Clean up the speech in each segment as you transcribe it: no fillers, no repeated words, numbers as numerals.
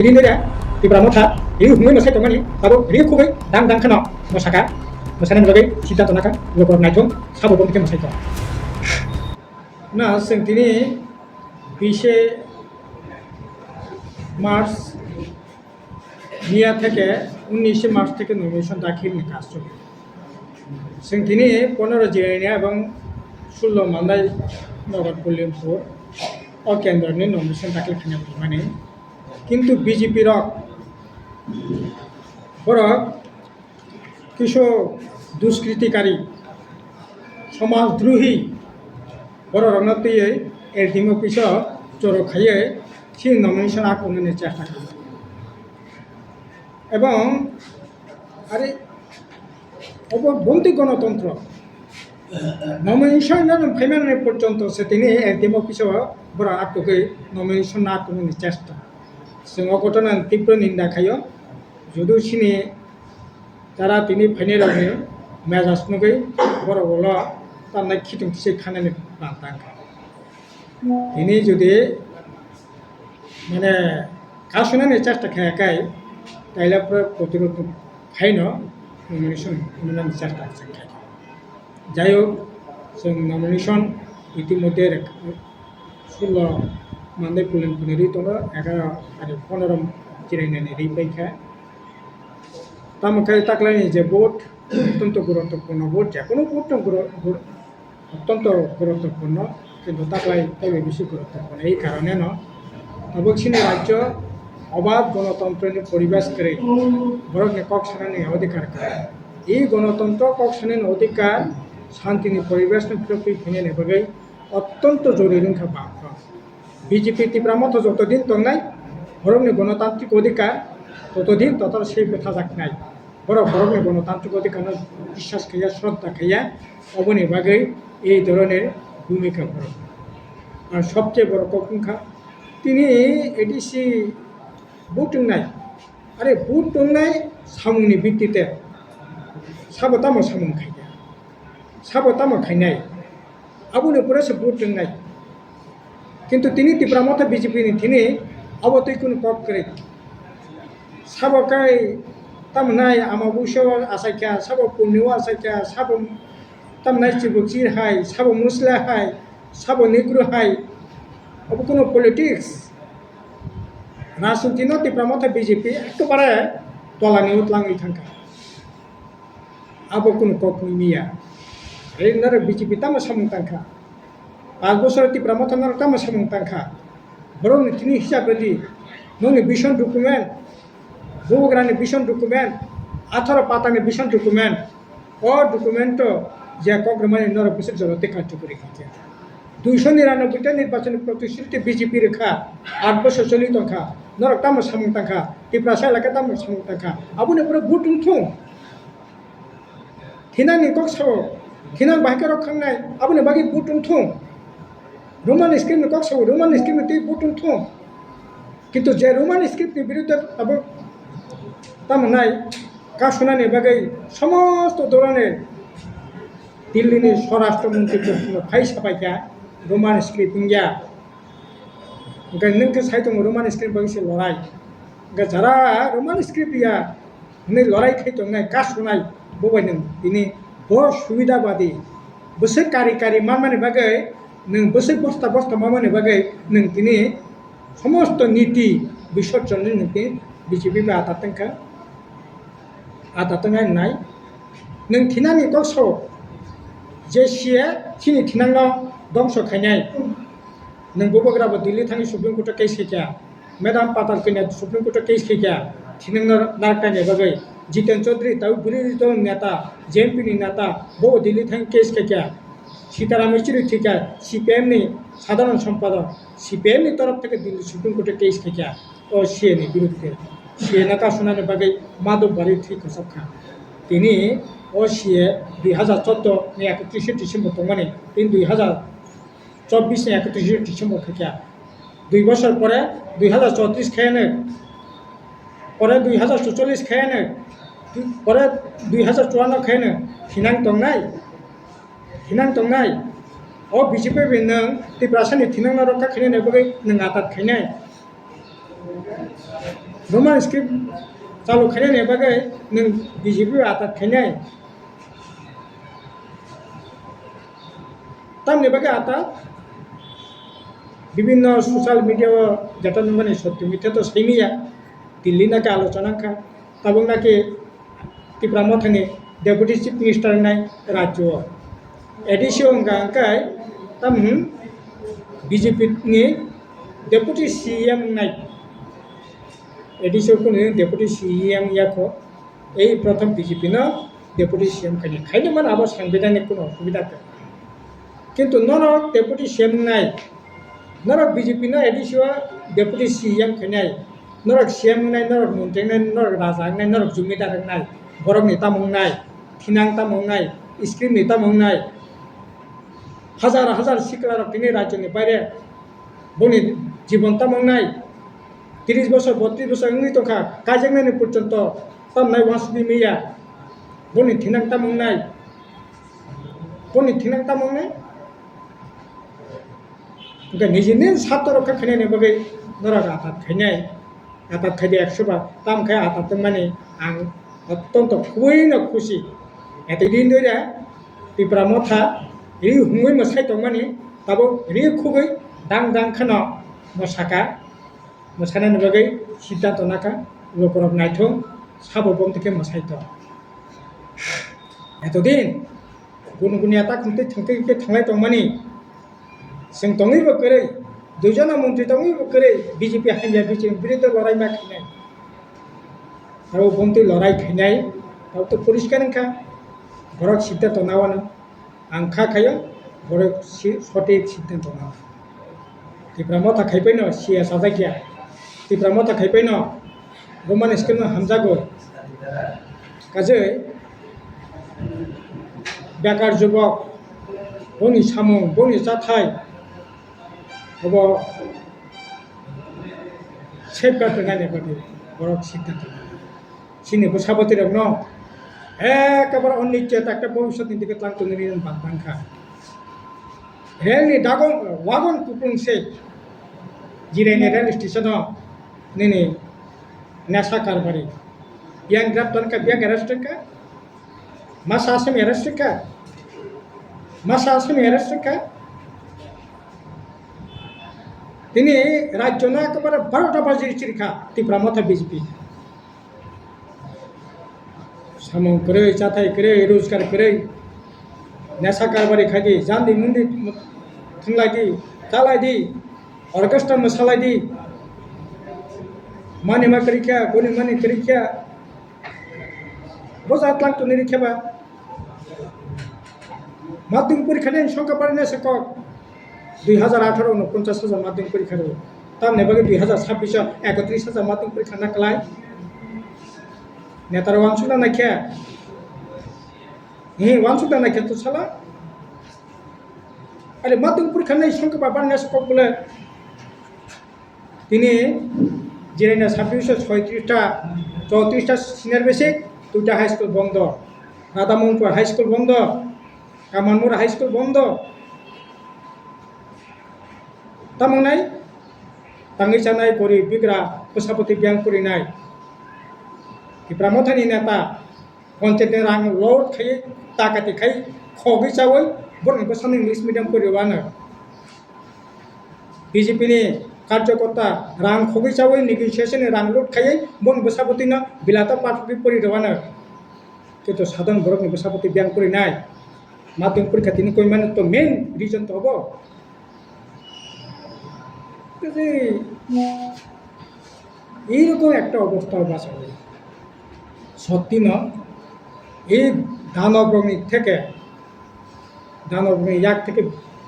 Ini di pramuka, ini hubungan masih teman ini, kalau dia kubai, dang kena masakan berbagai cita tonakan, lokor naikun, sabu pun kita masih tahu. Nah, sentini bisa Mars dia থেকে 19 March থেকে nomination দাখিল কাজ চলে sentini 15 জেলা এবং 16 মালদায় নগর কল্যাণপুর ও কেন্দ্রে nomination দাখিল খানে মানে কিন্তু বিজেপির বড় কিছু দুষ্কৃতিকারী সমাজদ্রোহী বড় রণতীয় এর ডিমোপিস চোর খাইয়ে সেই নমিনেশন আক্রমণের চেষ্টা করে এবং আরে অবন্তি গণতন্ত্র নমিনেশন ফেমানো পর্যন্ত সে তিনি ডিমোপিস বড় আটকে নমিনেশন আক্রমণের চেষ্টা जों घटना तीव्र निंदा खायो जुदि सिनी যারা তিনি ফাইনালে মেজাজ নগৈ বড় বড় তার খিটিংসি খানানি বান্তাঙ্কা তিনি যদি মানে কাশনানি চেষ্টা খায়াকাই তাইলে প্রতিরোধ খাইন নমিনেশন অনুদান চেষ্টা খাই যাই হোক जों নমিনেশন ইতিমধ্যে 16 মানদাই পুলিনপুনেরই তোমরা 11 আর 15 জিরাইনানি রিপাইখা তামখাই তাকলানি যে ভোট অত্যন্ত গুরুত্বপূর্ণ ভোট যে কোনো ভোট অত্যন্ত গুরুত্বপূর্ণ কিন্তু তাকলাই তাই বেশি গুরুত্বপূর্ণ এই কারণে অবশ্যই রাজ্য অবাধ গণতন্ত্রের পরিবেশ করে বরং কক সানানি অধিকার করে এই গণতন্ত্র কক সানানি অধিকার শান্তিনি পরিবেশ ফিরে নেবে অত্যন্ত জরুরি বাক্য বিজেপি তীব্রামত যতদিন তংনাই বরংনি গণতান্ত্রিক অধিকার ততদিন তত সেই কথা যাক নাই বরংনি গণতান্ত্রিক অধিকার বিশ্বাস খাইয়া শ্রদ্ধা খাইয়া অবনি বাগে এই ধরনের ভূমিকা বড় আর সবচেয়ে বড় কপুঙ্খা তিনি এডিসি ভোট নাই আরে ভোট নাই সামুনি ভিত্তিতে সাবতামো সামুং খাইয়া সাবতামো খাইনাই আবুনি পরে সে ভোট নাই কিন্তু তিনি তীব্রামত বিজেপি তিনি অবতই কোনো কক করে সাবকাই তামনাই আমাবুসো আসাইকা সাব পুণ্য আসাইকা সাব তামনাই চিবুকজির হাই সাব মুসলা হাই সাব নেগ্রো হাই অব কোনো পলিটিক্স রাজনীতি তীব্রামত বিজেপি একেবারে তলানি উতলাঙি থাকা আবো কোনো কক মিয়া এই বিজেপি তামা সামুং তাঙ্কা 5 বছর তীব্রামত তামা সামুং তাঙ্কা বরং তিনি হিসাবে নংনি ভিশন ডকুমেন্ট বহুগ্রানি ভিশন ডকুমেন্ট 18 পাতানি ভিশন ডকুমেন্ট ও ডকুমেন্ট যে কগ্রমানি নরপিসের জলতে কার্যকরী হয়েছে 299টা নির্বাচনী প্রতিশ্রুতি বিজেপি রেখা 8 বছর চলিত খা নরক তামা সামুং তাঙ্কা ত্রিপুরা এলাকা তামা সামুং তাঙ্কা আবুনি পরে ভোট উঠুং থিনানি কক্স থিনাং বাহিকা রক্ষাংনাই আবুনি বাকি ভোট উঠুং রোমান স্ক্রিপ্ট কক্স রোমান স্ক্রিপ্ট ভোট উঠুং কিন্তু যে রোমান স্ক্রিপ্টের বিরুদ্ধে তামনাই কাশনানি বাগে সমস্ত ধরনের দিল্লির স্বরাষ্ট্রমন্ত্রী ফাই সাপাইকা রোমান স্ক্রিপ্ট ইন্ডিয়া নংকে সাইতং রোমান স্ক্রিপ্ট বাগিছে লড়াই যারা রোমান স্ক্রিপ্ট ইয়া লড়াই খাইতং নাই কাশনাই ববাই তিনি বড় সুবিধাবাদী বসে কারি মামানি বাগে বসে বস্তা মামানি বাগে তিনি সমস্ত নীতি বিসর্জন নীতি বিজেপি আতাতঙ্কা নাই থিনানি কক্স যে সিয়ে সিনি থিনাঙ্গ ধ্বংস খাইনাই ববগ্রাবো দিল্লি থানি সুপ্রিম কোর্ট কেস খেয়া মেডাম পাতাল কিনা সুপ্রিম কোর্ট কেস খেয়া থিনাঙ্গ নারটানি বাগে জিতেন চৌধুরী তাও বিরোধী দল নেতা জেএমপি নেতা বহু দিল্লি থানি কেস খেয়া সীতারাম ইয়েচুরি ঠিকা সিপিএমনি সাধারণ সম্পাদক সিপিএমনি তরফ থেকে দিল্লি সুপ্রিম কোর্টে কেস খেয়া ও সিএনি বিরুদ্ধে সিএ নেতা শোনানোর বাগে মাধব বাড়ি ঠিক সবখা তিনি ও সিএ 2014 ni 31 ডিসেম্বর তমানে তিনি 2024 ni 31 ডিসেম্বর খেয়া 2 বছর পরে 2034 খেয়ানে পরে 2044 খেয়ানে পরে 2054 খেয়ানে হিনাং তংনাই ও বিজেপি নং ত্রিপুরাসানি থিনাং রক্ষা খাইनाय बागै नों आदात खाइनाय रोमान स्क्रिप्ट चालू खाने बागै नों बीजेपी आताद खानाय तमने बागै आताद বিভিন্ন সোশ্যাল মিডিয়া যেটা মানে সত্যি মিথ্যা তো সেইমিয়া দিল্লি নাকি আলোচনা খা তাবং নাকি ত্রিপুরা মথানি ডেপুটি চিফ মিনিস্টার নাই রাজ্য এডিসি অঙ্কাই তাম বিজেপি ni ডেপুটি সিএম নাই এডিসি ডেপুটি সিএম ইয়াকো এই প্রথম বিজেপি না ডেপুটি সিএম খাইনি মানে আবার সাংবিধানিক কোনো অসুবিধা কিন্তু নরক ডেপুটি সিএম নাই नरक बीजेपी ना एडिसो डेपुटी सीएम खनाय नरक सीएम नाय नरक मंत्री नाय नरक राजा नाय नरक जुमिदार नाय बरक नेता मंगनाय थिनांग ता मंगनाय स्क्रीन नेता मंगनाय हजार हजार सिकला रखने राज्य ने बारे बनि जीवन ता मंगनाय 30 বছর 32 বছর इंगि तोखा काजेंनाय पर्यंत तामनाय वासुदि मैया बनि थिनांग ता मंगनाय निजेनि स्वार्थ रक्षा खाने बागै नरक आताद खानाय आताद खादे 100 बार ताम खाय आताद माने आं अत्यंत खुबैनो खुशी एतदिन धरे त्रिपुरा मथा रि हुङै मोसाय दं माने ताबो रि खुबै दां दां खाना मोसानायनि बागै सिद्धांत नाका लोकरब नायथों साबो बम থেকে मोसाय दं एतदिन गुन गुनिया ता खुंते थांलाय दं माने जों दङैबो गोरै दुइजना मन्त्रि दङैबो गोरै बिजेपि हान्जाया बिजेपि बिरुद्ध लड़ाई मा खानाय आरो बन्ति लड़ाई खानाय तो परिष्कारखा बरक सिद्धांत नावानो आं खायो बरक सঠিক सिद्धांत नावा त्रिपुरा मथा खायफैनो सिया साजाकिया त्रिपुरा मथा खायफैनो रोमान स्क्रिप्ट हामजागो काजै बेकार जुबक बनि सामुं बनि जाथाय अब सेफगार्ड नायनाय बादि बरक सिद्धांत सिनिबो साबती रं न एकेबारे अनिश्चित একটা ভবিষ্যতের দিকে ক্লান্ত নিরীন বাংখা রেলনি দাগন ওয়াগন কুপুংসে জিরাইনে রেল স্টেশন নেনে নেশা কারবারি ইয়াং গ্রেপ্তার का बियां अरेस्ट का मासा आसामी अरेस्ट का তিনি রাজ্য না একেবারে 12টা বাজির চিরখা ত্রিপুরা মথা বিজেপি সামং করে চাতাই করে রোজগার করে নেশা কারবারি খাইদি জান্দি মুন্দি थुंलायदि जालायदि अर्केस्ट्रा मोसालायदि माने मा करिखा गनि माने करिखा बजा क्लांतो निरिखेबा माध्यमिक परीक्षा ने संख्या बाड़ने से কক 2018 49,000 माध्यमिक परीक्षा रो तामने बागे 2026 31,000 माध्यमिक परीक्षा नाकलाय नेतार वांसुना नाख्या वांसुना नाख्या तो साला अरे माध्यमिक परीक्षा ने संख्या बाड़ने से কক बोले তিনি जिरायना 2636টা 34টা সিনিয়র বেসিক 2টা হাই স্কুল বন্ধ রাধামোহনপুর হাই স্কুল বন্ধ কামানমুর হাই স্কুল বন্ধ তামংনাই তাঙ্গি চানাই করি বিগ্রা প্রশাপতি ব্যাং করিনাই ত্রিপুরা নেতা পঞ্চায়েতের রাং লড খাই টাকাতে খাই খগै চাওই বরং বসান इंग्लिश मिडियाम করিবানো বিজেপি नि कार्यकर्ता रां खगै चावै नेगोशिएशन रां लड खायै बन बसापति न बिलाता पाठकि परिदवानो किन्तु साधारण बरकनि बसापति ब्यां करिनाय माध्यमिक परीक्षा তিনি কই মানে তো মেন রিজন তো হবো যে এইরকম একটা অবস্থা বাঁচাবে সত্যি না এই দানবগ্নি থেকে দানবগ্নি এক থেকে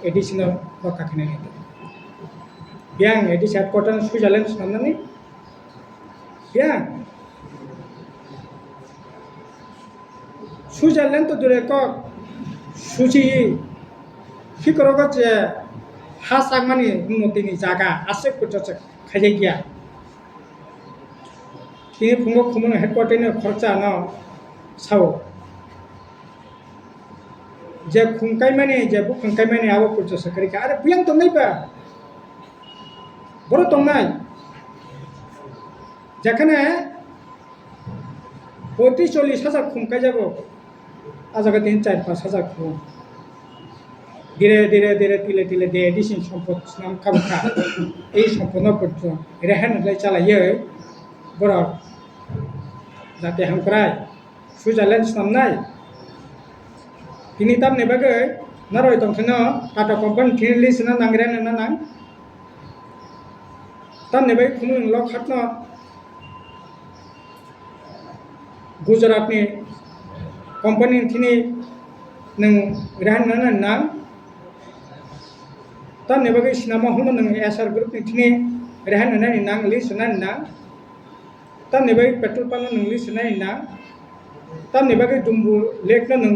এডিশনাল রক্ষা কিনে নিতে ব্যাং এডিস হেডকোয়ার্টার সুইজারল্যান্ড সামনে ব্যাং সুইজারল্যান্ড তো দূরে কক সুচি কি করো যে হাসাক মানে উন্নতিনি জায়গা আছে করছে খাইয়ে গিয়া তিনি ফুঙ্গ খুমন হেডকোয়ার্টার খরচা ন সাও যে খুঙ্কাই মানে যে বুখাঙ্কাই মানে আবো করছে সরকারি আরে বিয়াং তো নাই বা বড় তো নাই যেখানে 35-40,000 খুমকাই যাব আজাকে 3-4-5,000 খুম ধীরে ধীরে ধীরে তিলে তিলে দিয়ে এডিসিন সম্পদ নাম খাবখা এই সম্পন্ন পর্যন্ত রেহান চালাইয়ে বড় যাতে হামক্রাই সুইজারল্যান্ড সামনাই তিনি তামনি বাগै নারय दंथनो टाटा कंपनी थिन लिसना नांगरेन ना नां तामनि बाय खुमुं ल खातनो गुजरातनि कंपनी थिनि नों रान ना नां तामनि बागै सिनेमा हल नों एसआर ग्रुपनि थिनि रान ना नां लिसना नां तामनि बाय पेट्रोल पंप नों लिसना नां तामनि बागै दुम्बु लेक नों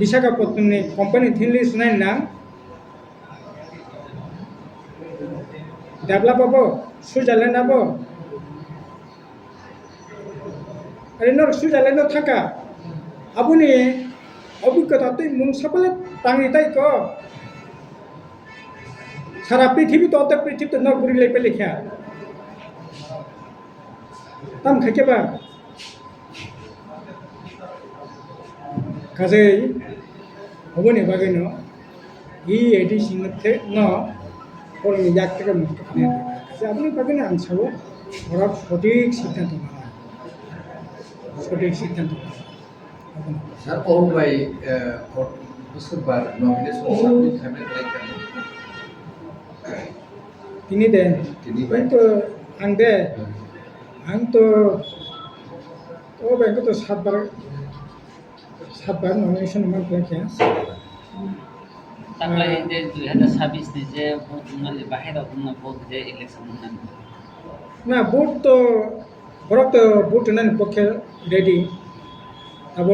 विशाखापट्टनमनि कंपनी थिनलि सुनाय ना डेभलपआबो सुइजारलेन्डआबो ओरैनो सुइजारलेन्डआव थाका आबुनि अभिज्ञता तुई मुं साबले तांनि ताइको सारा पृथ्वी तो अत पृथ्वी तो न गुरिलै पे लिखा ताम खाकेबा काजै अबनि बागैनो इ एडिसिन थे न फरनि याक्तके मुक्तने काजै अबनि बागैनो आं साबो बराब सঠিক सिद्धांत लाना सঠিক सिद्धांत Sir, all by Oscar Bar nomination submit Hamlet like তিনি দে Tini भाई तो आं दे आं तो ओ बैंक तो 7 बार नमिनेशन मान क्या তাকলাই যে 2026 ni je vote nali bahira unna vote je election unna ना वोट तो बरक तो वोट नन पक्षे रेडी अब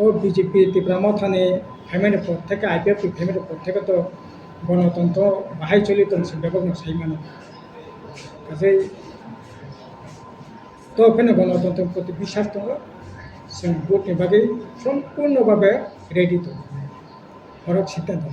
ओ बीजेपी तिब्रामा थाने फेमेन प्रत्येक आईपीएफ फेमेन प्रत्येक तो गणतंत्र बाहाय चली तो बेबक न साइमान काजै तो फेने गणतंत्र प्रति विश्वास दङ जों भोटनि बागै सम्पूर्णभावे रेडी दं बरक सिद्धांत